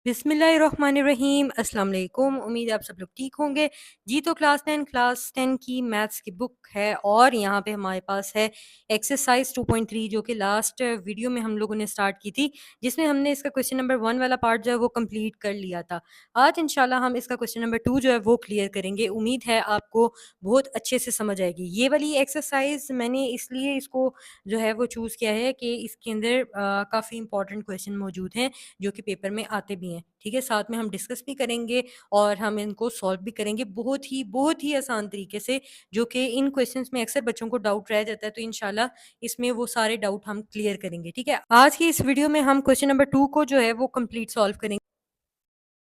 बिस्मिल्लाहिर्रहमानिर्रहीम अस्सलाम वालेकुम। उम्मीद है आप सब लोग ठीक होंगे जी। तो क्लास 10 की मैथ्स की बुक है और यहाँ पे हमारे पास है एक्सरसाइज 2.3 जो कि लास्ट वीडियो में हम लोगों ने स्टार्ट की थी, जिसमें हमने इसका क्वेश्चन नंबर 1 वाला पार्ट जो है वो कंप्लीट कर लिया था। आज इंशाल्लाह हम इसका क्वेश्चन नंबर 2 जो है वो क्लियर करेंगे। उम्मीद है आपको बहुत अच्छे से समझ आएगी। ये वाली एक्सरसाइज मैंने इसलिए इसको जो है वो चूज़ किया है कि इसके अंदर काफ़ी इंपॉर्टेंट क्वेश्चन मौजूद हैं जो कि पेपर में आते भी हैं। ठीक है, साथ में हम डिस्कस भी करेंगे और हम इनको सॉल्व भी करेंगे बहुत ही आसान तरीके से, जो कि इन क्वेश्चंस में अक्सर बच्चों को डाउट रह जाता है। तो इंशाल्लाह इसमें वो सारे डाउट हम क्लियर करेंगे। ठीक है, आज की इस वीडियो में हम क्वेश्चन नंबर 2 को जो है वो कंप्लीट सॉल्व करेंगे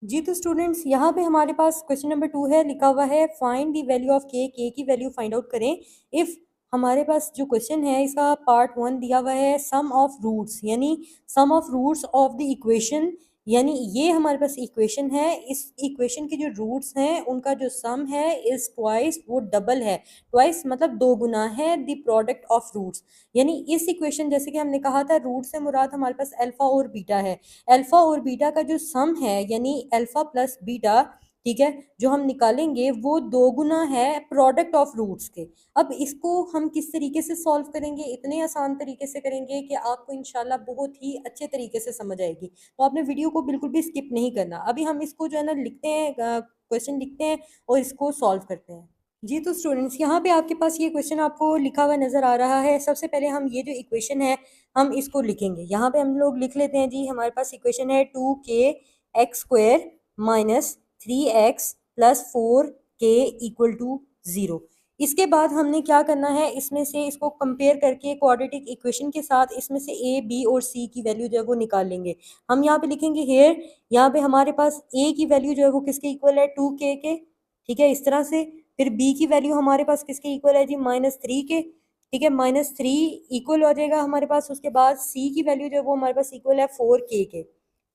जी। तो स्टूडेंट्स यहाँ पे हमारे पास क्वेश्चन नंबर 2 है, लिखा हुआ है फाइंड द वैल्यू ऑफ के की वैल्यू फाइंड आउट करें इफ़। हमारे पास जो क्वेश्चन है इसका पार्ट 1 दिया हुआ है सम ऑफ रूट्स, यानी sum of roots of the equation, यानी ये हमारे पास इक्वेशन है। इस इक्वेशन के जो रूट्स हैं उनका जो सम है इज ट्वाइस, वो डबल है। ट्वाइस मतलब दो गुना है द प्रोडक्ट ऑफ रूट्स, यानी इस इक्वेशन जैसे कि हमने कहा था रूट से मुराद हमारे पास अल्फा और बीटा है। अल्फा और बीटा का जो सम है यानी अल्फा प्लस बीटा, ठीक है, जो हम निकालेंगे वो दो गुना है प्रोडक्ट ऑफ रूट्स के। अब इसको हम किस तरीके से सॉल्व करेंगे, इतने आसान तरीके से करेंगे कि आपको इंशाल्लाह बहुत ही अच्छे तरीके से समझ आएगी। तो आपने वीडियो को बिल्कुल भी स्किप नहीं करना। अभी हम इसको जो है ना लिखते हैं, क्वेश्चन लिखते हैं और इसको सॉल्व करते हैं जी। तो स्टूडेंट्स यहाँ पे आपके पास ये क्वेश्चन आपको लिखा हुआ नज़र आ रहा है। सबसे पहले हम ये जो इक्वेशन है हम इसको लिखेंगे। यहाँ पे हम लोग लिख लेते हैं जी। हमारे पास इक्वेशन है 2k x² minus 3x plus 4k equal to 0। इसके बाद हमने क्या करना है, इसमें से इसको कंपेयर करके क्वाड्रेटिक इक्वेशन के साथ इसमें से a b और c की वैल्यू जो है वो निकाल लेंगे। हम यहाँ पे लिखेंगे हेयर, यहाँ पे हमारे पास a की वैल्यू जो है वो किसके इक्वल है 2k के, ठीक है, इस तरह से। फिर b की वैल्यू हमारे पास किसके इक्वल है जी -3 के, ठीक है, -3 इक्वल हो जाएगा हमारे पास। उसके बाद c की वैल्यू जो है वो हमारे पास इक्वल है 4k के,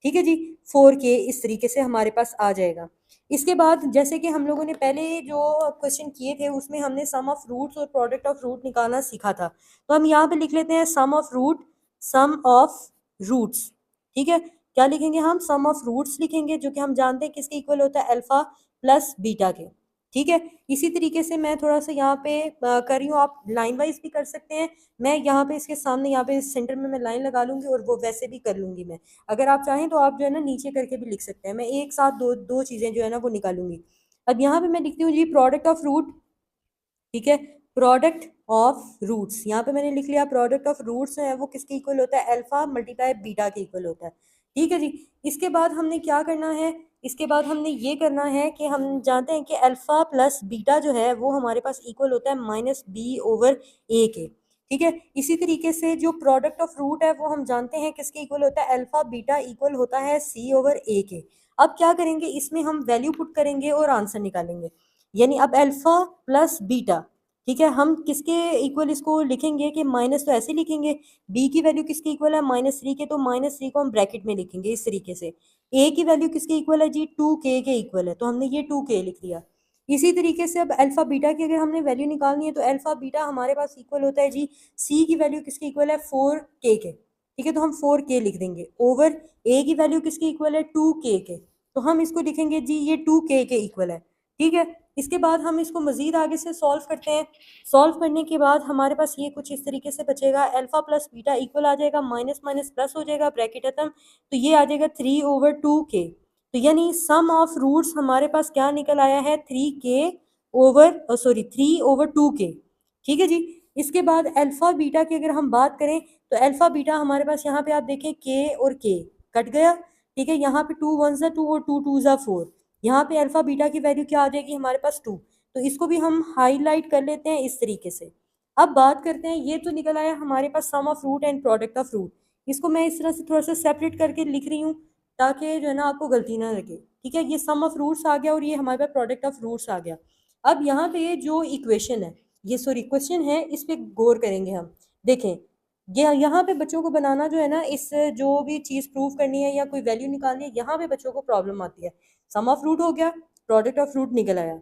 ठीक है जी, 4k इस तरीके से हमारे पास आ जाएगा। इसके बाद जैसे कि हम लोगों ने पहले जो क्वेश्चन किए थे उसमें हमने सम ऑफ रूट्स और प्रोडक्ट ऑफ रूट निकालना सीखा था, तो हम यहाँ पे लिख लेते हैं सम ऑफ रूट्स, ठीक है। क्या लिखेंगे हम, सम ऑफ रूट्स लिखेंगे, जो कि हम जानते हैं किसके इक्वल होता है अल्फा प्लस बीटा के, ठीक है। इसी तरीके से मैं थोड़ा सा यहाँ पे कर रही हूँ, आप लाइन वाइज भी कर सकते हैं। मैं यहाँ पे इसके सामने यहाँ पे सेंटर में मैं लाइन लगा लूंगी और वो वैसे भी कर लूंगी मैं। अगर आप चाहें तो आप जो है ना नीचे करके भी लिख सकते हैं। मैं एक साथ दो दो चीजें जो है ना वो निकालूंगी। अब यहाँ पे मैं लिखती हूँ जी प्रोडक्ट ऑफ रूट, ठीक है, प्रोडक्ट ऑफ रूट्स। यहाँ पे मैंने लिख लिया प्रोडक्ट ऑफ रूट्स है वो किसके इक्वल होता है अल्फा मल्टीप्लाई बीटा के इक्वल होता है, ठीक है जी। इसके बाद हमने क्या करना है, इसके बाद हमने ये करना है कि हम जानते हैं कि अल्फा प्लस बीटा जो है वो हमारे पास इक्वल होता है -b/a के, ठीक है। इसी तरीके से जो प्रोडक्ट ऑफ रूट है वो हम जानते हैं किसके इक्वल होता है अल्फा बीटा इक्वल होता है c/a के। अब क्या करेंगे, इसमें हम वैल्यू पुट करेंगे और आंसर निकालेंगे। यानी अब अल्फा प्लस बीटा, ठीक है, हम किसके इक्वल इसको लिखेंगे कि माइनस तो ऐसे लिखेंगे, बी की वैल्यू किसके इक्वल है -3 के, तो -3 को हम ब्रैकेट में लिखेंगे इस तरीके से। ए की वैल्यू किसके इक्वल है जी 2k के इक्वल है, तो हमने ये 2k लिख दिया। इसी तरीके से अब अल्फा बीटा की अगर हमने वैल्यू निकालनी है तो अल्फा बीटा हमारे पास इक्वल होता है जी सी की वैल्यू किसके इक्वल है 4k के, ठीक है, तो हम 4k लिख देंगे ओवर ए की वैल्यू किसके इक्वल है 2k के, तो हम इसको लिखेंगे जी ये 2k के इक्वल है, ठीक है। इसके बाद हम इसको मजीद आगे से सॉल्व करते हैं। सॉल्व करने के बाद हमारे पास ये कुछ इस तरीके से बचेगा, अल्फा प्लस बीटा इक्वल आ जाएगा, माइनस माइनस प्लस हो जाएगा, ब्रैकेट खत्म, तो ये आ जाएगा 3/2k। तो यानी सम ऑफ रूट्स हमारे पास क्या निकल आया है 3/2k, ठीक है जी। इसके बाद अल्फा बीटा की अगर हम बात करें तो अल्फा बीटा हमारे पास यहाँ पे आप देखें के और के कट गया, ठीक है, यहाँ पे 2 1 2 और 2 2 4, यहाँ पे अल्फा बीटा की वैल्यू क्या आ जाएगी हमारे पास 2, तो इसको भी हम हाईलाइट कर लेते हैं इस तरीके से। अब बात करते हैं, ये तो निकल आया हमारे पास sum of root and product of root. इसको मैं इस तरह से थोड़ा सा सेपरेट करके लिख रही हूँ ताकि जो है ना आपको गलती ना लगे, ठीक है। ये सम ऑफ रूट्स आ गया और ये हमारे पास प्रोडक्ट ऑफ रूट्स आ गया। अब यहाँ पे जो इक्वेशन है, ये सॉरी क्वेश्चन है, इस पे गौर करेंगे हम। देखें ये यहाँ पे बच्चों को बनाना जो है ना, इस जो भी चीज़ प्रूव करनी है या कोई वैल्यू निकालनी है, यहाँ पे बच्चों को प्रॉब्लम आती है। सम ऑफ रूट हो गया, प्रोडक्ट ऑफ रूट निकल आया।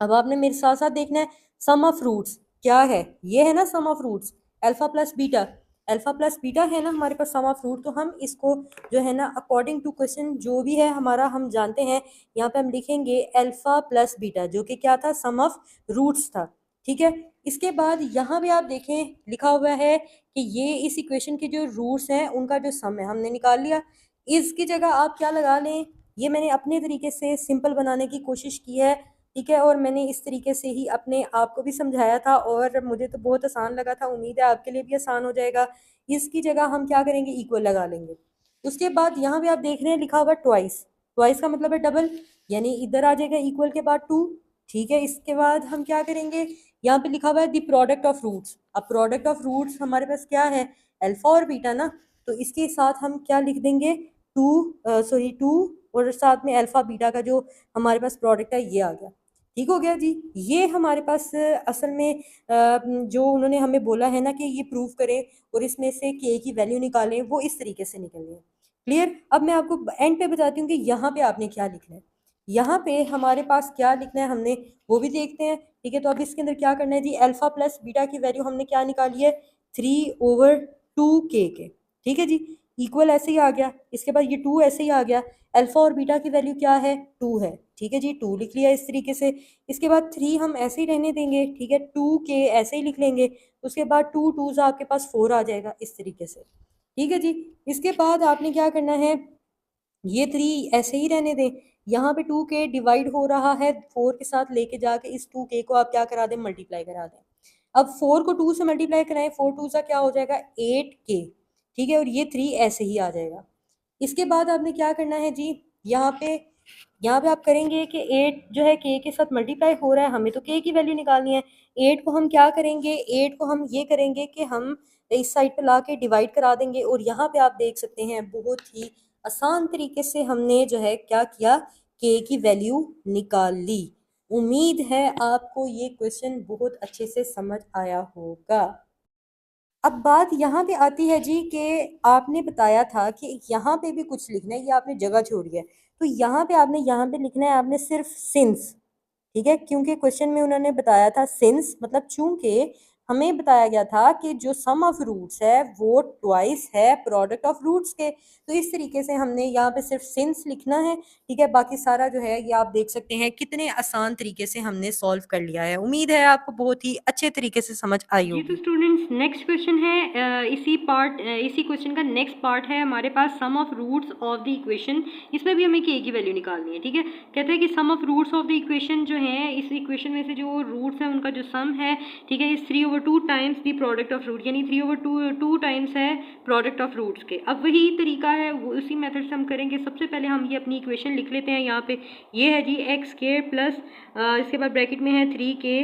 अब आपने मेरे साथ साथ देखना है सम ऑफ रूट्स क्या है, ये है ना sum of roots alpha plus beta. Alpha plus beta है ना हमारे पास सम ऑफ रूट, तो हम इसको जो है ना अकॉर्डिंग टू क्वेश्चन जो भी है हमारा हम जानते हैं, यहाँ पे हम लिखेंगे अल्फा प्लस बीटा, जो कि क्या था, सम ऑफ रूट्स था। ठीक है, इसके बाद यहाँ पे आप देखें लिखा हुआ है कि ये इस इक्वेशन के जो रूट्स हैं उनका जो सम है हमने निकाल लिया। इसकी जगह आप क्या लगा लें, ये मैंने अपने तरीके से सिंपल बनाने की कोशिश की है। ठीक है, और मैंने इस तरीके से ही अपने आप को भी समझाया था और मुझे तो बहुत आसान लगा था, उम्मीद है आपके लिए भी आसान हो जाएगा। इसकी जगह हम क्या करेंगे, इक्वल लगा लेंगे। उसके बाद यहाँ पे आप देख रहे हैं लिखा हुआ ट्वाइस, ट्वाइस का मतलब है डबल, यानी इधर आ जाएगा इक्वल के बाद 2। ठीक है, इसके बाद हम क्या करेंगे, यहाँ पे लिखा हुआ है द प्रोडक्ट ऑफ रूट्स। अब प्रोडक्ट ऑफ रूट्स हमारे पास क्या है, अल्फा और बीटा ना, तो इसके साथ हम क्या लिख देंगे, 2 और साथ में अल्फा बीटा का जो हमारे पास प्रोडक्ट है ये आ गया। ठीक हो गया जी। ये हमारे पास असल में जो उन्होंने हमें बोला है ना कि ये प्रूव करें और इसमें से के की वैल्यू निकालें, वो इस तरीके से निकलनी है। क्लियर। अब मैं आपको एंड पे बताती हूँ कि यहाँ पे आपने क्या लिखना है। यहाँ पे हमारे पास क्या लिखना है हमने वो भी देखते हैं। ठीक है, तो अब इसके अंदर क्या करना है जी, अल्फा प्लस बीटा की वैल्यू हमने क्या निकाली है, 3/2 के। ठीक है जी, इक्वल ऐसे ही आ गया। इसके बाद ये 2 ऐसे ही आ गया। अल्फा और बीटा की वैल्यू क्या है, 2 है। ठीक है जी, 2 लिख लिया इस तरीके से। इसके बाद 3 हम ऐसे ही रहने देंगे। ठीक है, 2 के ऐसे ही लिख लेंगे। उसके बाद 2 2 आपके पास 4 आ जाएगा इस तरीके से। ठीक है जी। इसके बाद आपने क्या करना है, ये 3 ऐसे ही रहने दें। यहाँ पे 2 के डिवाइड हो रहा है 4 के साथ, लेके जाके इस 2 के को आप क्या करा दें, मल्टीप्लाई करा दें। अब 4 को 2 से मल्टीप्लाई कराएं, 4 2 सा क्या हो जाएगा, 8 के। ठीक है, और ये 3 ऐसे ही आ जाएगा। इसके बाद आपने क्या करना है जी, यहाँ पे आप करेंगे कि 8 जो है के साथ मल्टीप्लाई हो रहा है, हमें तो के की वैल्यू निकालनी है। 8 को हम क्या करेंगे, 8 को हम ये करेंगे कि हम इस साइड पे ला के डिवाइड करा देंगे, और यहाँ पे आप देख सकते हैं बहुत ही आसान तरीके से हमने जो है क्या किया, के की वैल्यू निकाल ली। उम्मीद है आपको ये क्वेश्चन बहुत अच्छे से समझ आया होगा। अब बात यहाँ पे आती है जी कि आपने बताया था कि यहाँ पे भी कुछ लिखना है, ये आपने जगह छोड़ी है, तो यहाँ पे आपने यहाँ पे लिखना है आपने सिर्फ सिंस। ठीक है, क्योंकि क्वेश्चन में उन्होंने बताया था सिंस, मतलब चूंकि हमें बताया गया था कि जो सम ऑफ रूट्स है वो ट्वाइस है प्रोडक्ट ऑफ रूट्स के, तो इस तरीके से हमने यहाँ पे सिर्फ सिंस लिखना है। ठीक है, बाकी सारा जो है ये आप देख सकते हैं कितने आसान तरीके से हमने सॉल्व कर लिया है। उम्मीद है आपको बहुत ही अच्छे तरीके से समझ आई जी। तो होगी। स्टूडेंट्स नेक्स्ट क्वेश्चन है, इसी क्वेश्चन का नेक्स्ट पार्ट है हमारे पास sum of roots of the equation. इसमें भी हमें के की वैल्यू निकालनी है। ठीक है, कहते हैं कि sum of roots of the equation जो है, इस इक्वेशन में से जो रूट्स हैं उनका जो सम है, ठीक है, इस 3/2 times the product of root, यानी 3/2 टाइम्स है प्रोडक्ट ऑफ रूट्स के। अब वही तरीका है, उसी मेथड से हम करेंगे। सबसे पहले हम ये अपनी इक्वेशन लिख लेते हैं। यहाँ पे ये है जी एक्स के प्लस इसके बाद ब्रैकेट में है 3 के।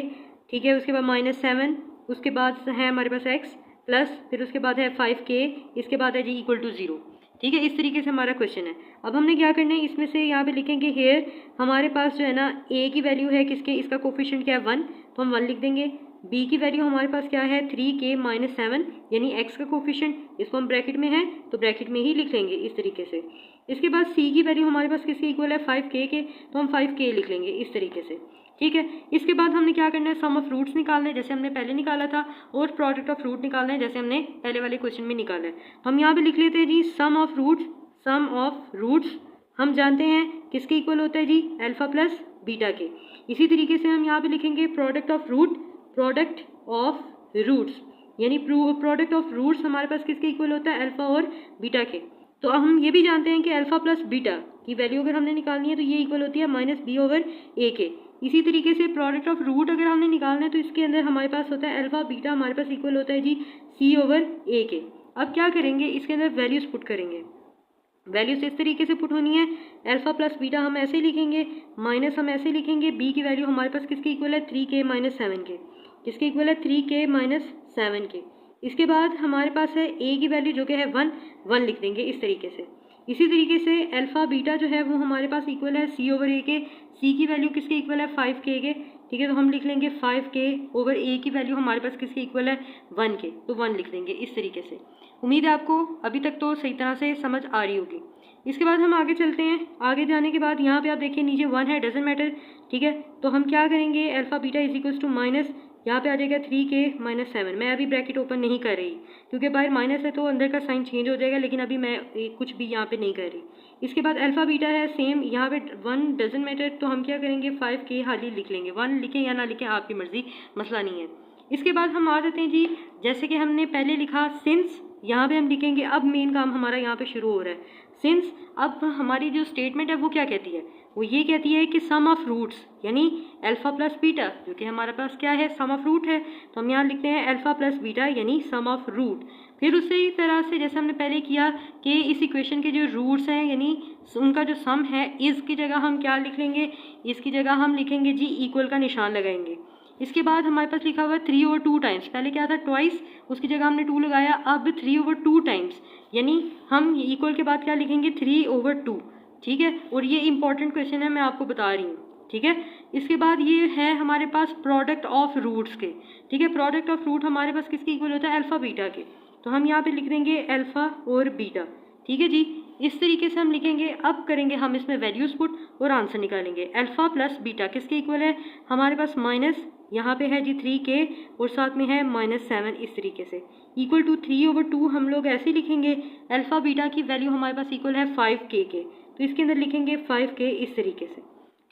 ठीक है, उसके बाद -7, उसके बाद है हमारे पास x प्लस, फिर उसके बाद है 5 के, इसके बाद है जी इक्वल टू 0। ठीक है, इस तरीके से हमारा क्वेश्चन है। अब हमने क्या करना है, इसमें से यहाँ पे लिखेंगे हेयर हमारे पास जो है ना a की वैल्यू है किसके, इसका कोफिशिएंट क्या है 1, तो हम 1 लिख देंगे। b की वैल्यू हमारे पास क्या है 3 के - 7, यानी x का कोफिशिएंट, इसको हम ब्रैकेट में है तो ब्रैकेट में ही लिख लेंगे इस तरीके से। इसके बाद c की वैल्यू हमारे पास किसके इक्वल है 5 के, तो हम 5 के लिख लेंगे इस तरीके से। ठीक है, इसके बाद हमने क्या करना है, सम ऑफ रूट्स निकालना है जैसे हमने पहले निकाला था, और प्रोडक्ट ऑफ रूट निकालना है जैसे हमने पहले वाले क्वेश्चन में निकाला है। तो हम यहाँ पे लिख लेते हैं जी sum of roots. Sum of roots हम जानते हैं किसके इक्वल होता है जी, अल्फा प्लस बीटा के। इसी तरीके से हम यहाँ पे लिखेंगे प्रोडक्ट ऑफ रूट्स, यानी प्रोडक्ट ऑफ रूट्स हमारे पास किसके इक्वल होता है, अल्फा और बीटा के। तो हम ये भी जानते हैं कि अल्फा प्लस बीटा की वैल्यू अगर हमने निकालनी है तो ये इक्वल होती है -b/a के। इसी तरीके से प्रोडक्ट ऑफ रूट अगर हमने निकालना है तो इसके अंदर हमारे पास होता है अल्फा बीटा हमारे पास इक्वल होता है जी c/a के। अब क्या करेंगे, इसके अंदर वैल्यूज पुट करेंगे। वैल्यूज इस तरीके से पुट होनी है, अल्फा प्लस बीटा हम ऐसे लिखेंगे, माइनस हम ऐसे लिखेंगे, b की वैल्यू हमारे पास किसके इक्वल है 3 के - 7 के, किसके इक्वल है 3 के - 7 के। इसके बाद हमारे पास है a की वैल्यू जो कि है 1 लिख देंगे इस तरीके से। इसी तरीके से अल्फा बीटा जो है वो हमारे पास इक्वल है c/a के, c की वैल्यू किसके इक्वल है 5 के। ठीक है, तो हम लिख लेंगे 5 के/a की वैल्यू हमारे पास किसके इक्वल है 1 के, तो 1 लिख देंगे इस तरीके से। उम्मीद है आपको अभी तक तो सही तरह से समझ आ रही होगी। इसके बाद हम आगे चलते हैं। आगे जाने के बाद यहाँ पे आप देखिए नीचे 1 है, डजेंट मैटर। ठीक है, तो हम क्या करेंगे, alpha beta is equal to minus, यहाँ पे आ जाएगा 3k-7। मैं अभी ब्रैकेट ओपन नहीं कर रही क्योंकि बाहर माइनस है तो अंदर का साइन चेंज हो जाएगा, लेकिन अभी मैं कुछ भी यहाँ पे नहीं कर रही। इसके बाद अल्फ़ा बीटा है सेम, यहाँ पे 1 डजन मैटर, तो हम क्या करेंगे 5k हाली लिख लेंगे, 1 लिखें या ना लिखें आपकी मर्ज़ी, मसला नहीं है। इसके बाद हम आ जाते हैं जी, जैसे कि हमने पहले लिखा सिंस, यहाँ पे हम लिखेंगे, अब मेन काम हमारा यहाँ पे शुरू हो रहा है। सिंस अब हमारी जो स्टेटमेंट है वो क्या कहती है, वो ये कहती है कि सम ऑफ रूट्स यानी अल्फ़ा प्लस बीटा, जो कि हमारे पास क्या है सम ऑफ रूट है, तो हम यहाँ लिखते हैं अल्फ़ा प्लस बीटा यानी सम ऑफ रूट। फिर उसी तरह से जैसे हमने पहले किया कि इस इक्वेशन के जो रूट्स हैं यानी उनका जो सम है, इसकी जगह हम क्या लिख लेंगे, इसकी जगह हम लिखेंगे जी इक्वल का निशान लगाएंगे। इसके बाद हमारे पास लिखा हुआ है 3/2 टाइम्स, पहले क्या था ट्वाइस, उसकी जगह हमने 2 लगाया, अब 3/2 टाइम्स, यानी हम इक्वल के बाद क्या लिखेंगे 3/2, ठीक है। और ये इंपॉर्टेंट क्वेश्चन है, मैं आपको बता रही हूँ, ठीक है। इसके बाद ये है हमारे पास प्रोडक्ट ऑफ रूट्स के, ठीक है। प्रोडक्ट ऑफ रूट हमारे पास किसके इक्वल होता है, अल्फ़ा बीटा के, तो हम यहाँ पे लिख देंगे अल्फ़ा और बीटा, ठीक है जी। इस तरीके से हम लिखेंगे। अब करेंगे हम इसमें वैल्यूज पुट और आंसर निकालेंगे। अल्फ़ा प्लस बीटा किसके इक्वल है, हमारे पास माइनस यहाँ पे है जी 3k और साथ में है -7, इस तरीके से इक्वल टू 3/2 हम लोग ऐसे लिखेंगे। अल्फ़ा बीटा की वैल्यू हमारे पास इक्वल है 5k के, तो इसके अंदर लिखेंगे 5k इस तरीके से,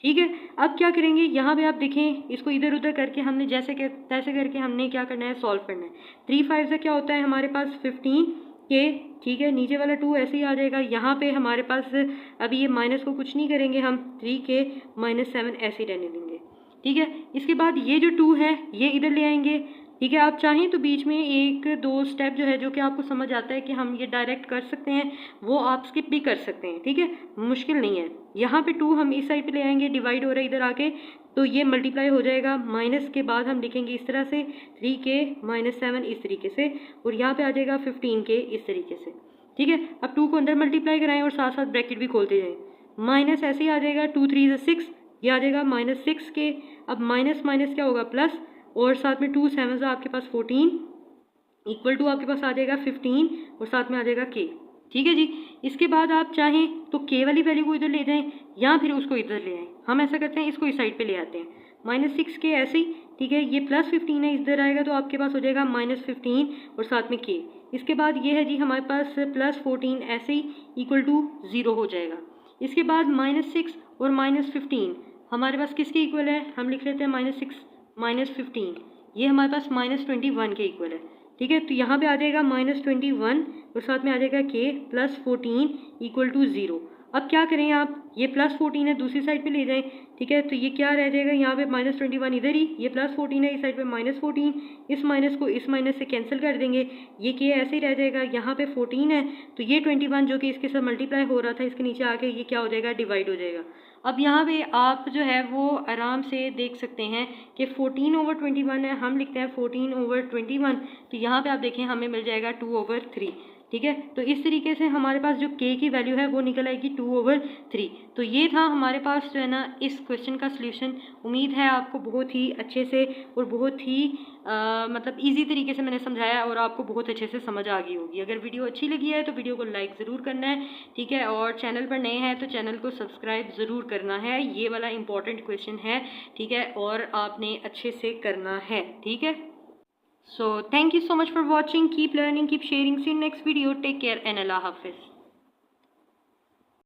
ठीक है। अब क्या करेंगे, यहाँ पे आप देखें, इसको इधर उधर करके हमने जैसे के तैसे करके हमने क्या करना है, सॉल्व करना है। 3 5 से क्या होता है हमारे पास 15k, ठीक है। नीचे वाला 2 ऐसे ही आ जाएगा। यहाँ पे हमारे पास अभी ये माइनस को कुछ नहीं करेंगे, हम 3k -7 ऐसे ही रहने देंगे, ठीक है। इसके बाद ये जो 2 है ये इधर ले आएंगे, ठीक है। आप चाहें तो बीच में 1-2 स्टेप जो है, जो कि आपको समझ आता है कि हम ये डायरेक्ट कर सकते हैं, वो आप स्किप भी कर सकते हैं, ठीक है, मुश्किल नहीं है। यहाँ पे 2 हम इस साइड पे ले आएंगे, डिवाइड हो रहा है इधर आके, तो ये मल्टीप्लाई हो जाएगा। माइनस के बाद हम लिखेंगे इस तरह से 3k -7 इस तरीके से, और यहाँ पे आ जाएगा 15k इस तरीके से, ठीक है। अब 2 को अंदर मल्टीप्लाई कराएं और साथ साथ ब्रैकेट भी खोलते जाएं। माइनस ऐसे ही आ जाएगा, 2 3 6, ये आ जाएगा -6k। अब माइनस माइनस क्या होगा प्लस, और साथ में 2 7 आपके पास 14 इक्वल टू आपके पास आ जाएगा 15 और साथ में आ जाएगा k, ठीक है जी। इसके बाद आप चाहें तो k वाली वैल्यू को इधर ले जाएं या फिर उसको इधर ले आएं। हम ऐसा करते हैं, इसको इस साइड पे ले आते हैं, -6k ऐसे ही, ठीक है। ये +15 है, इधर आएगा तो आपके पास हो जाएगा -15 और साथ में k। इसके बाद ये है जी हमारे पास +14 ऐसे ही इक्वल टू 0 हो जाएगा। इसके बाद -6 और -15 हमारे पास किसके इक्वल है, हम लिख लेते हैं -6 -15, ये हमारे पास -21 के इक्वल है, ठीक है। तो यहाँ पे आ जाएगा -21 और साथ में आ जाएगा k +14 इक्वल टू 0। अब क्या करें आप, ये +14 है दूसरी साइड पे ले जाएं, ठीक है। तो ये क्या रह जाएगा, यहाँ पे -21 इधर ही, ये +14 है इस साइड पे -14, इस माइनस को इस माइनस से कैंसिल कर देंगे, ये k ऐसे ही रह जाएगा। यहाँ पे 14 है तो ये 21 जो कि इसके साथ मल्टीप्लाई हो रहा था, इसके नीचे आके ये क्या हो जाएगा, डिवाइड हो जाएगा। अब यहाँ पे आप जो है वो आराम से देख सकते हैं कि 14/21 है, हम लिखते हैं 14/21, तो यहाँ पे आप देखें हमें मिल जाएगा 2/3, ठीक है। तो इस तरीके से हमारे पास जो k की वैल्यू है वो निकल आएगी 2/3। तो ये था हमारे पास जो है ना इस क्वेश्चन का सल्यूशन। उम्मीद है आपको बहुत ही अच्छे से और बहुत ही मतलब इजी तरीके से मैंने समझाया और आपको बहुत अच्छे से समझ आ गई होगी। अगर वीडियो अच्छी लगी है तो वीडियो को लाइक ज़रूर करना है, ठीक है। और चैनल पर नए हैं तो चैनल को सब्सक्राइब ज़रूर करना है, ये वाला इंपॉर्टेंट क्वेश्चन है, ठीक है, और आपने अच्छे से करना है, ठीक है। So thank you so much for watching. Keep learning, keep sharing. See you in next video. Take care and Allah Hafiz.